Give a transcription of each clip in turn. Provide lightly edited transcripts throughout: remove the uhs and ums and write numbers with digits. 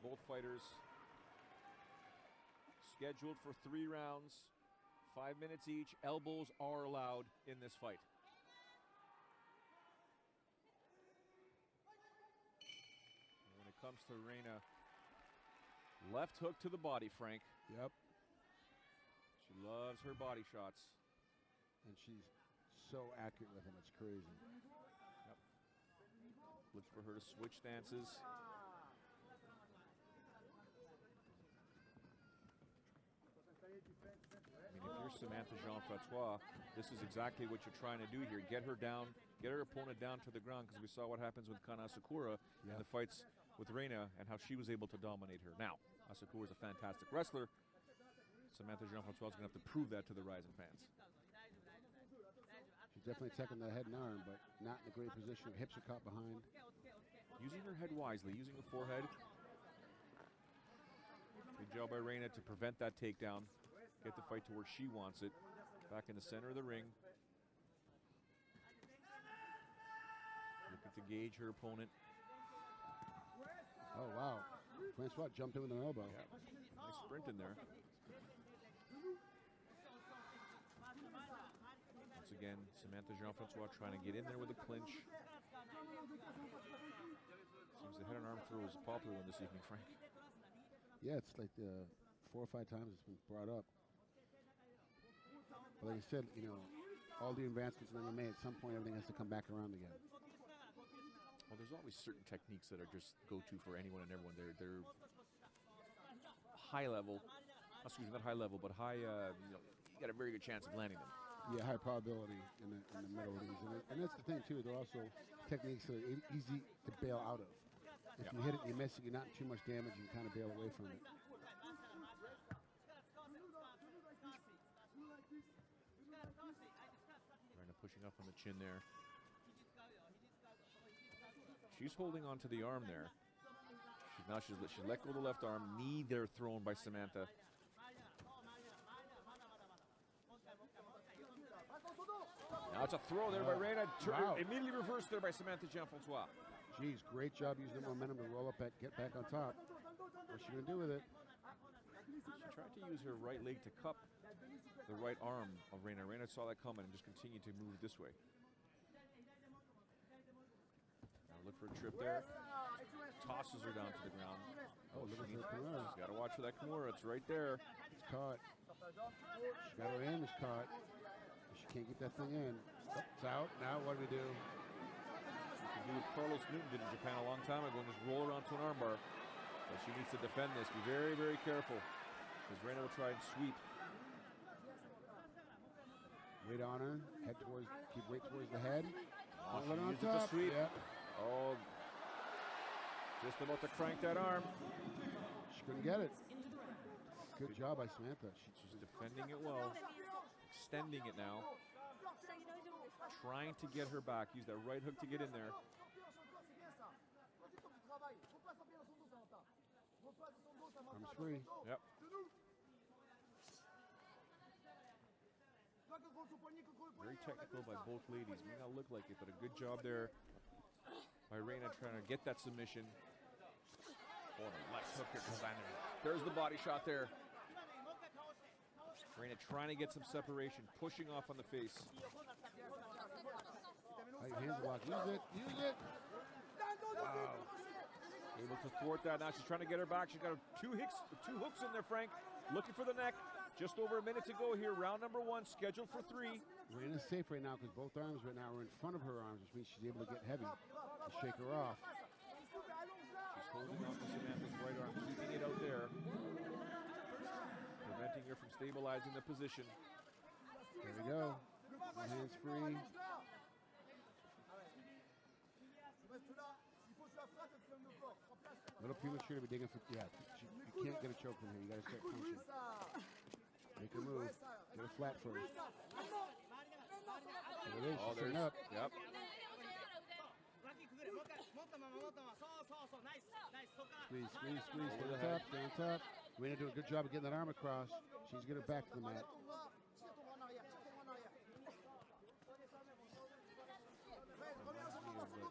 Both fighters scheduled for 3 rounds, 5 minutes each. Elbows are allowed in this fight. And when it comes to Rena, left hook to the body, Frank. Yep. She loves her body shots. And she's so accurate with them, it's crazy. Yep. Looks for her to switch stances. I mean, if you're Samantha JeanFrancois, this is exactly what you're trying to do here. Get her down, get her opponent down to the ground, because we saw what happens with Kana Asakura in the fights with Rena and how she was able to dominate her. Now, Asakura is a fantastic wrestler. Samantha JeanFrancois is going to have to prove that to the Rising fans. She's definitely attacking the head and arm, but not in a great position. Her hips are caught behind. Using her head wisely, using the forehead. Good job by Rena to prevent that takedown. Get the fight to where she wants it. Back in the center of the ring. Looking to gauge her opponent. Oh, wow. Francois jumped in with an elbow. Yeah. Nice sprint in there. Once again, Samantha JeanFrancois trying to get in there with a clinch. Seems the head and arm throw is a popular one this evening, Frank. Yeah, it's like 4 or 5 times it's been brought up. But like I said, you know, all the advancements in MMA, at some point everything has to come back around again. Well, there's always certain techniques that are just go-to for anyone and everyone. They're high level, excuse me, not high level, but high. You know, you got a very good chance of landing them. Yeah, high probability in the middle of these, and that's the thing too. They're also techniques that are easy to bail out of. If you hit it and you miss it, you're not too much damage. You can kind of bail away from it. Rena pushing up on the chin there. She's holding on to the arm there. She's let go of the left arm. Knee there thrown by Samantha. Now it's a throw there by Rena. Wow. Immediately reversed there by Samantha JeanFrancois. Geez, great job using the momentum to roll up, get back on top. What's she going to do with it? She tried to use her right leg to cup the right arm of Rena. Rena saw that coming and just continued to move this way. Now look for a trip there. Tosses her down to the ground. Oh, look at this Kimura. She's got to watch for that Kimura. It's right there. It's caught. She got her aim is caught. She can't get that thing in. Oh, it's out. Now what do we do? You can do what Carlos Newton did in Japan a long time ago and just roll her onto an armbar. But she needs to defend this. Be very, very careful, because Rena will try and sweep. Weight on her. Head towards. Keep weight towards the head. Oh, Let she on used it top. to sweep. Yeah. Oh, just about to crank that arm. She couldn't get it. Good job by Samantha. She's defending it well. Extending it now. Trying to get her back. Use that right hook to get in there. Arms free. Yep. Very technical by both ladies. May not look like it, but a good job there by Rena trying to get that submission. Oh, the left hook here comes on. There's the body shot there. Rena trying to get some separation, pushing off on the face. Right hand block. Use it. Use it. Wow. Able to thwart that. Now she's trying to get her back. She's got two hooks in there, Frank. Looking for the neck. Just over a minute to go here. Round number 1, scheduled for 3. Rena's safe right now because both arms right now are in front of her arms, which means she's able to get heavy and shake her off. She's holding on to Samantha's right arm, keeping it out there, preventing her from stabilizing the position. There we go. One hand's free. A little premature to be digging for. Yeah, you can't get a choke from here. You got to start punching. Make her move. Get her flat first. There it is. Oh, She's setting up. Yep. Squeeze, squeeze, squeeze. Stay on top. Stay on top. Rena doing a good job of getting that arm across. She's getting back to the mat.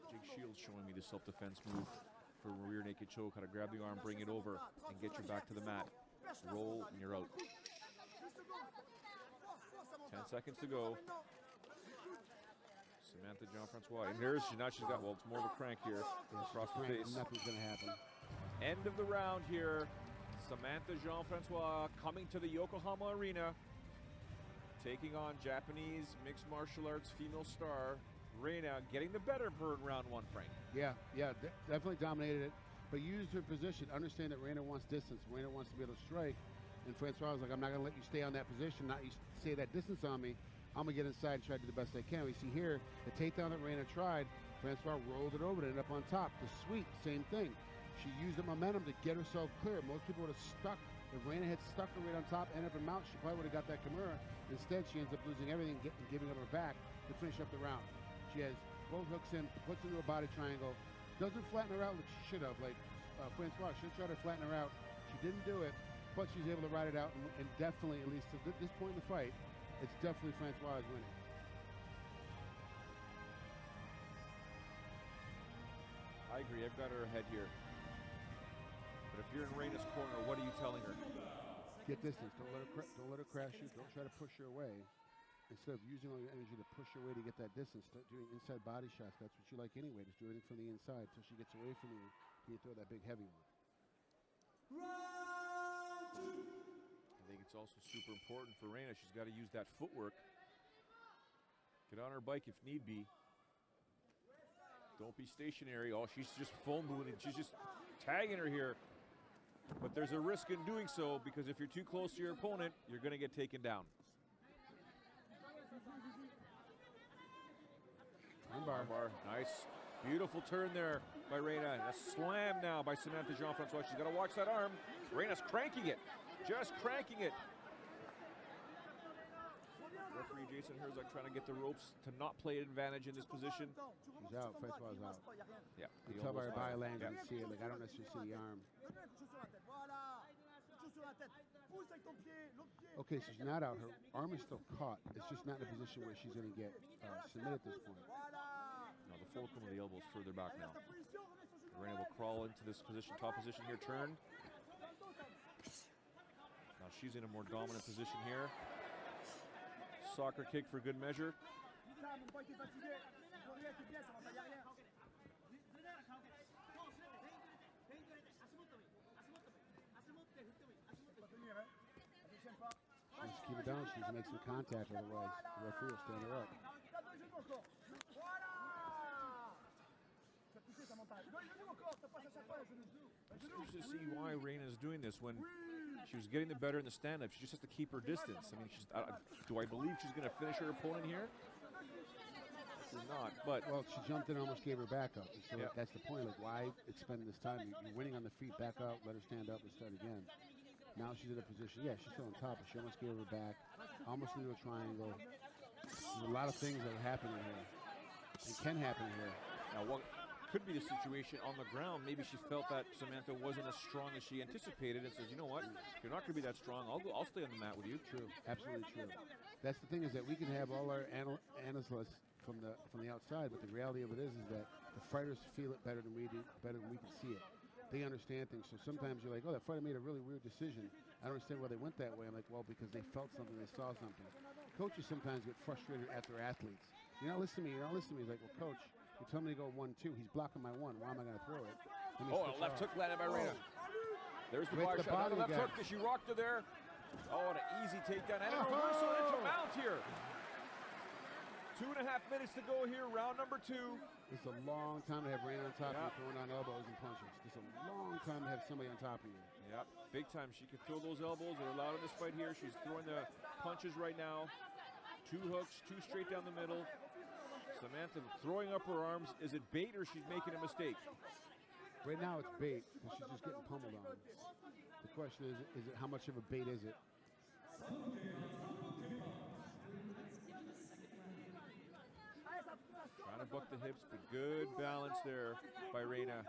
Jake Shields showing me the self-defense move. for a rear naked choke, how to grab the arm, bring it over, and get you back to the mat. Roll, and you're out. 10 seconds to go. Samantha JeanFrancois. And here's, she's got, well, it's more of a crank here. Across the face. Nothing's going to happen. End of the round here. Samantha JeanFrancois coming to the Yokohama Arena, taking on Japanese mixed martial arts female star Rena, getting the better of her in round 1, Frank. Yeah, definitely dominated it, but used her position. Understand that Rena wants distance. Rena wants to be able to strike, and Francois was like, I'm not going to let you stay on that position, not you stay that distance on me. I'm going to get inside and try to do the best I can. We see here, the takedown that Rena tried, Francois rolled it over to end up on top. The sweep, same thing. She used the momentum to get herself clear. Most people would have stuck. If Rena had stuck her right on top, ended up in mount, she probably would have got that Kimura. Instead, she ends up losing everything and giving up her back to finish up the round. She has both hooks in, puts into a body triangle, doesn't flatten her out like she should have. Like Francois should try to flatten her out. She didn't do it, but she's able to ride it out, and definitely, at least at this point in the fight, it's definitely Francois winning. I agree. I've got her ahead here. But if you're in Rena's corner, what are you telling her? Get distance. Don't let her crash you. Don't try to push her away. Instead of using all your energy to push her away to get that distance, start doing inside body shots. That's what you like anyway. Just do everything from the inside until she gets away from you. You throw that big heavy one. I think it's also super important for Rena. She's got to use that footwork. Get on her bike if need be. Don't be stationary. Oh, she's just phone boothing. She's just tagging her here. But there's a risk in doing so, because if you're too close to your opponent, you're going to get taken down. Armbar. Nice. Beautiful turn there by Rena. A slam now by Samantha JeanFrancois. She's got to watch that arm. Rena's cranking it. Just cranking it. Referee Jason Herzog trying to get the ropes to not play an advantage in this position. She's out. Francois is out. Yeah. You tell by her body language and see it. Like, I don't necessarily see the arm. Okay, so she's not out. Her arm is still caught. It's just not in a position where she's going to get submitted at this point. No, the fulcrum of the elbow is further back now. Rena will crawl into this position, top position here, turn. Now she's in a more dominant position here. Soccer kick for good measure. Just keep it down. She needs to make some contact, otherwise the referee will stand her up. It's interesting to see why Rena is doing this when she was getting the better in the stand-up. She just has to keep her distance. I mean, do I believe she's going to finish her opponent here? She's not, but... Well, she jumped in and almost gave her back up. So that's the point. Like, why expend this time? You're winning on the feet, back out, let her stand up and start again. Now she's in a position, yeah, she's still on top, but she almost gave her back, almost into a triangle. There's a lot of things that are happening here. It can happen here. Now, what could be the situation on the ground, maybe she felt that Samantha wasn't as strong as she anticipated and says, you know what, you're not going to be that strong, I'll stay on the mat with you. True, absolutely true. That's the thing, is that we can have all our analysts from the outside, but the reality of it is that the fighters feel it better than we do, better than we can see it. They understand things, so sometimes you're like, oh, that fighter made a really weird decision. I don't understand why they went that way. I'm like, well, because they felt something, they saw something. Coaches sometimes get frustrated at their athletes. You're not listening to me, you're not listening to me. He's like, well, coach, you told me to go 1-2. He's blocking my 1. Why am I going to throw it? Oh, a left hook landed by Rena. There's the body shot. Another left hook as she rocked her there. Oh, and an easy takedown. And a reversal into mount here. 2.5 minutes to go here, round number 2. It's a long time to have Rena on top of you, throwing on elbows and punches. It's a long time to have somebody on top of you. Yep, big time. She can throw those elbows. They're allowed in this fight here. She's throwing the punches right now. 2 hooks, 2 straight down the middle. Samantha throwing up her arms. Is it bait or she's making a mistake? Right now it's bait, because she's just getting pummeled on. The question is it how much of a bait is it? Trying to buck the hips, but good balance there by Rena.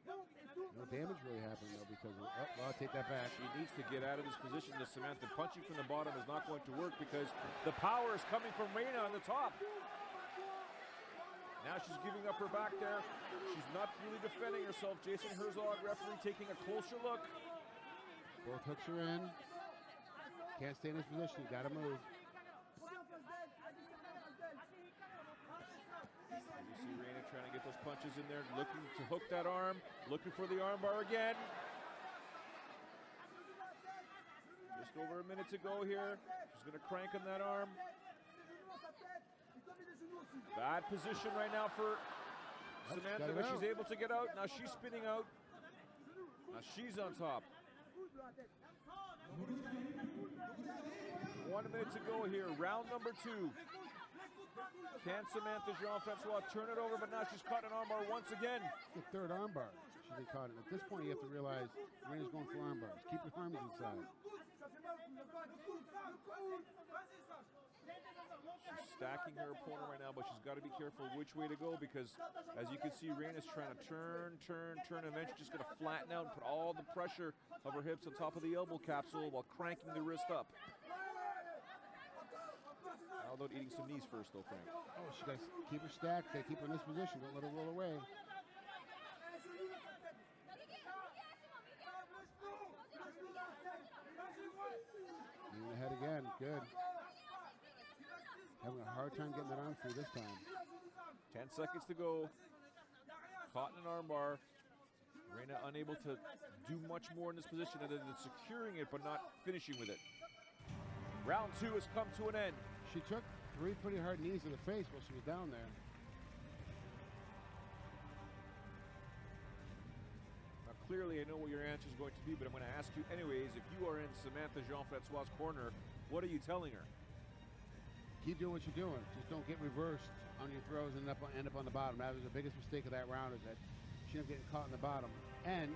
No damage really happened, though, because of, well, I'll take that back. She needs to get out of this position. The Samantha punching from the bottom is not going to work because the power is coming from Rena on the top. Now she's giving up her back there. She's not really defending herself. Jason Herzog, referee, taking a closer look. Both hooks are in. Can't stay in this position. You got to move. You see Rena trying to get those punches in there, looking to hook that arm, looking for the arm bar again. Just over a minute to go here. She's going to crank on that arm. Bad position right now for Samantha, but she's able to get out. Now she's spinning out. Now she's on top. 1 minute to go here. Round number 2. Can Samantha JeanFrancois turn it over, but now she's caught an armbar once again. The third armbar. She's been caught it. At this point, you have to realize Rena's going for armbars. Keep your arms inside. She's stacking her opponent right now, but she's got to be careful which way to go because, as you can see, Rena's trying to turn, eventually just going to flatten out and put all the pressure of her hips on top of the elbow capsule while cranking the wrist up. How about eating some knees first, though, Frank? Oh, she got to keep her stacked. Got to keep her in this position. Don't let her roll away. Moving ahead again. Good. Having a hard time getting that arm through this time. 10 seconds to go. Caught in an armbar. Rena unable to do much more in this position other than securing it but not finishing with it. Round 2 has come to an end. She took 3 pretty hard knees to the face while she was down there. Now clearly I know what your answer is going to be, but I'm going to ask you anyways. If you are in Samantha JeanFrancois' corner, what are you telling her? Keep doing what you're doing. Just don't get reversed on your throws and end up on the bottom. That was the biggest mistake of that round, is that she ended up getting caught in the bottom. And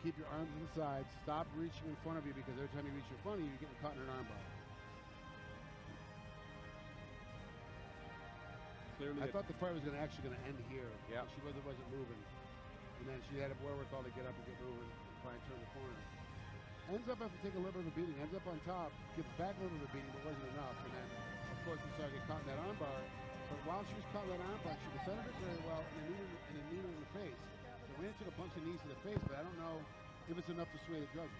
keep your arms to the sides. Stop reaching in front of you, because every time you reach in front of you, you're getting caught in an armbar. Clearly, I thought the fight was actually going to end here. Yeah. She wasn't moving. And then she had a wherewithal to get up and get moving and try and turn the corner. Ends up after taking a little bit of a beating. Ends up on top. Gets back a little bit of a beating, but wasn't enough. And then, of course, we saw her get caught in that armbar. But while she was caught in that armbar, she defended it very well and a knee to the face. So Rena took a bunch of knees to the face, but I don't know if it's enough to sway the judges.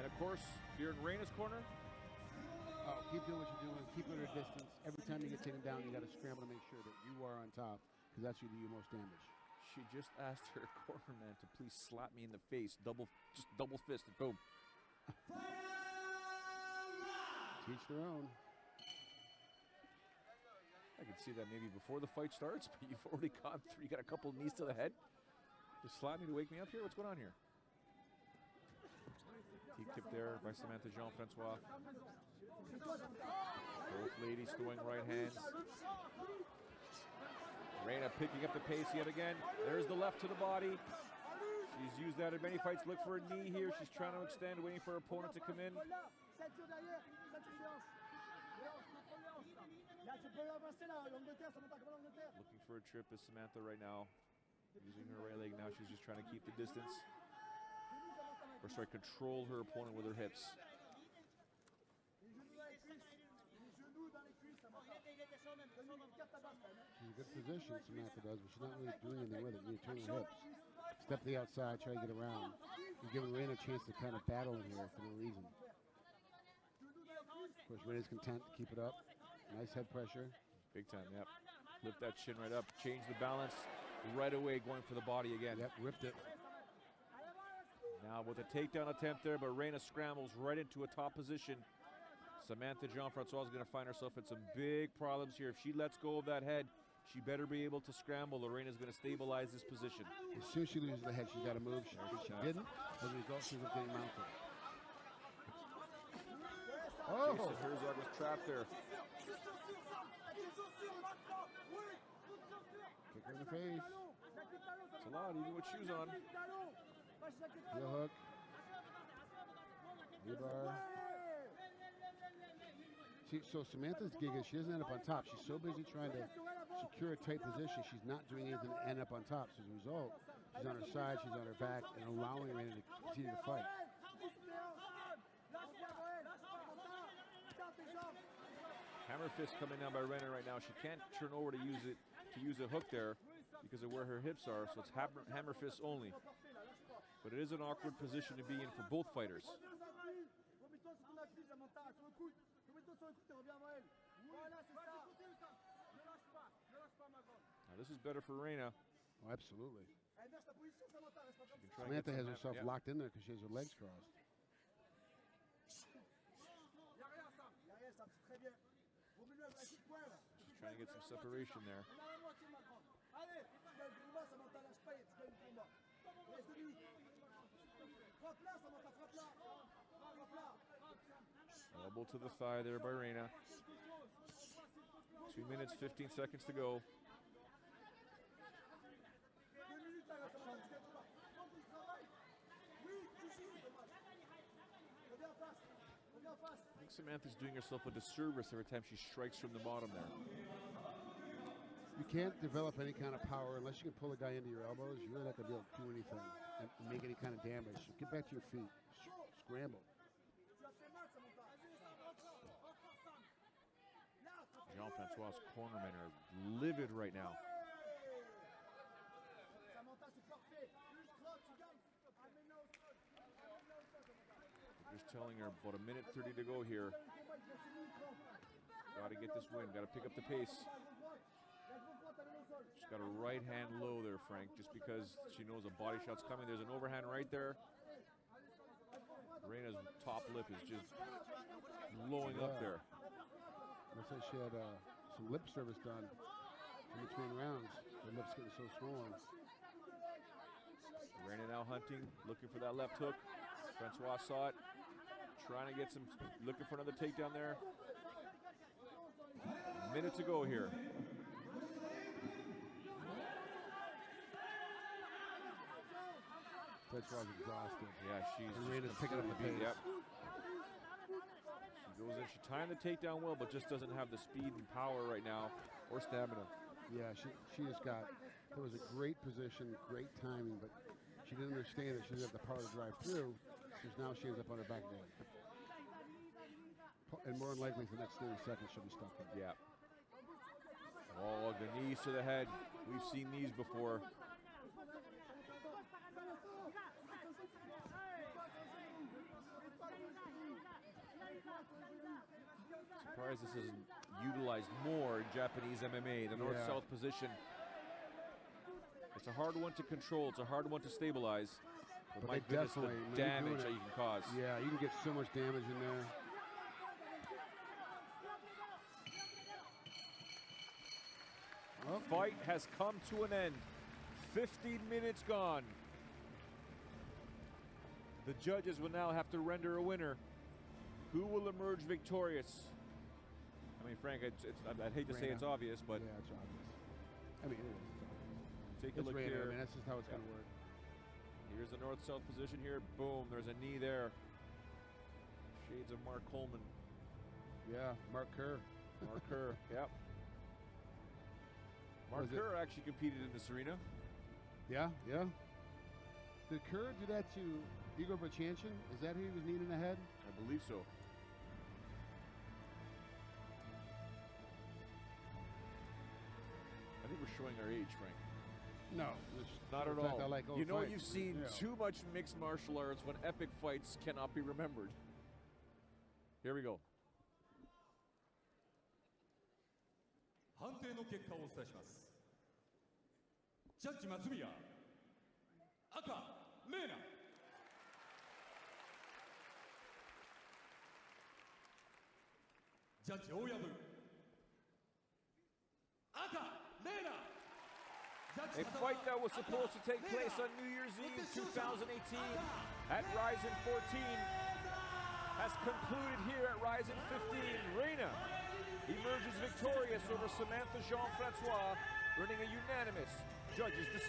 and of course, if you're in Rena's corner, keep doing what you're doing. Keep it at a distance. Every time you get taken down, you got to scramble to make sure that you are on top, because that's who do you most damage. she just asked her corner man to please slap me in the face, just double fisted, boom. Teach their own. I can see that maybe before the fight starts, but you've already gone through. You got a couple knees to the head. Just slap me to wake me up here. What's going on here? Deep tip there by Samantha JeanFrancois. Both ladies throwing right hands. Rena picking up the pace yet again. There's the left to the body. She's used that in many fights. Look for a knee here. She's trying to extend, waiting for her opponent to come in. Looking for a trip is Samantha right now. Using her right leg now. She's just trying to keep the distance. Or sorry, control her opponent with her hips. She's in a good position, Samantha does, but she's not really doing anything with it. You turn her hips. Step to the outside, try to get around. You're giving Rena a chance to kind of battle in here for no reason. Of course, Rena's content to keep it up. Nice head pressure. Big time, yep. Lift that chin right up. Change the balance right away, going for the body again. Yep, ripped it. Now with a takedown attempt there, but Rena scrambles right into a top position. Samantha JeanFrancois is going to find herself in some big problems here. If she lets go of that head, she better be able to scramble. Rena's going to stabilize this position. As soon as she loses the head, she's got to move. She didn't. As a result, she's getting mounted. Oh! Jason Herzog was trapped there. Kick her in the face. It's a lot, even with shoes on. Heel hook. Knee bar. So Samantha's gig is she doesn't end up on top. She's so busy trying to secure a tight position, she's not doing anything to end up on top. So as a result, she's on her side, she's on her back, and allowing Rena to continue to fight. Hammer fist coming down by Rena right now. She can't turn over to use a hook there because of where her hips are, so it's hammer fist only. But it is an awkward position to be in for both fighters. Now this is better for Rena. Oh, absolutely. Samantha has herself locked in there because she has her legs crossed. She's trying to get some separation there. Elbow to the thigh there by Rena. 2 minutes, 15 seconds to go. I think Samantha's doing herself a disservice every time she strikes from the bottom there. You can't develop any kind of power unless you can pull a guy into your elbows. You're really not going to be able to do anything and make any kind of damage. So get back to your feet. Scramble. JeanFrancois' cornermen are livid right now. They're just telling her about a minute 30 to go here. Got to get this win. Got to pick up the pace. She's got a right hand low there, Frank, just because she knows a body shot's coming. There's an overhand right there. Rena's top lip is just blowing up there. Looks like she had some lip service done in between rounds. Her lips getting so swollen. Rena now hunting, looking for that left hook. Francois saw it, trying to get some, looking for another takedown there. A minute to go here. Francois is exhausted. Yeah, she's Rena's picking up the pace. Yep. She goes in, she timed the takedown well, but just doesn't have the speed and power right now, or stamina. Yeah, she just got, it was a great position, great timing, but she didn't understand that she didn't have the power to drive through, because now she ends up on her back leg. And more than likely, for the next 30 seconds, she'll be stuck there. Yeah. Oh, the knees to the head. We've seen these before. Surprised this isn't utilized more in Japanese MMA, the north-south position. It's a hard one to control. It's a hard one to stabilize. But my goodness, the damage that you can cause. Yeah, you can get so much damage in there. The fight has come to an end. 15 minutes gone. The judges will now have to render a winner. Who will emerge victorious? I mean, Frank, I'd hate to say it's obvious, but yeah, it's obvious. I mean, it is. Take a look Rena. here. I mean, that's just how it's going to work. Here's the north-south position here. Boom, there's a knee there. Shades of Mark Coleman. Yeah, Mark Kerr. Mark Kerr, yep. Mark Kerr actually competed in this arena. Yeah, yeah. Did Kerr do that to Igor Vachchanchen? Is that who he was kneeing in the head? I believe so. I think we're showing our age, Frank. No, not at all. I like you know, fights. You've seen too much mixed martial arts when epic fights cannot be remembered. Here we go. 判定の結果をお伝えします。ジャッジ松宮、赤レーナ。ジャッジ大藪、赤レーナ。 A fight that was supposed to take place on New Year's Eve 2018 at Ryzen 14 has concluded here at Ryzen 15. Rena emerges victorious over Samantha JeanFrancois, earning a unanimous judges' decision.